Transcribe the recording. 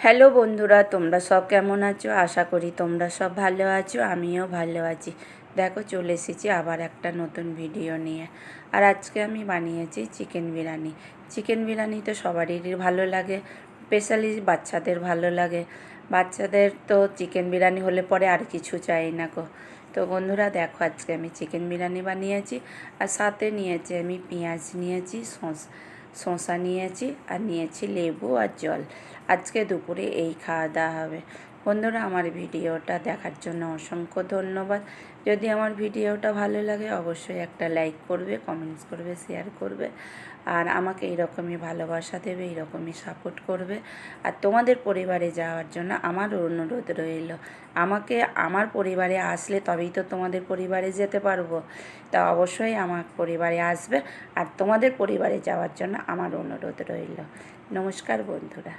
Hello বন্ধুরা, তোমরা সব কেমন আছো? আশা করি তোমরা সব ভালো আছো, আমিও ভালো আছি। দেখো, চলে এসেছি আবার একটা নতুন ভিডিও নিয়ে। আর আজকে আমি বানিয়েছি চিকেন বিরিয়ানি। চিকেন বিরিয়ানি তো সবারই ভালো লাগে, স্পেশালি বাচ্চাদের ভালো লাগে। বাচ্চাদের তো চিকেন বিরিয়ানি হলে পরে আর কিছু চাই না গো। তো বন্ধুরা দেখো, আজকে আমি চিকেন বিরিয়ানি বানিয়েছি। আর সাথে নিয়েছি আমি পেঁয়াজ নিয়েছি, শসা নিয়েছি, আর নিয়েছি লেবু আর জল। আজকে দুপুরে এই খাওয়া দাওয়া হবে। বন্ধুরা, আমার ভিডিওটা দেখার জন্য অসংখ্য ধন্যবাদ। যদি আমার ভিডিওটা ভালো লাগে অবশ্যই একটা লাইক করবে, কমেন্টস করবে, শেয়ার করবে। আর আমাকে এইরকমই ভালোবাসা দেবে, এইরকমই সাপোর্ট করবে। আর তোমাদের পরিবারে যাওয়ার জন্য আমার অনুরোধ রইল। আমাকে আমার পরিবারে আসলে তবেই তো তোমাদের পরিবারে যেতে পারবো। তা অবশ্যই আমার পরিবারে আসবে। আর তোমাদের পরিবারে যাওয়ার জন্য আমার অনুরোধ রইল। নমস্কার বন্ধুরা।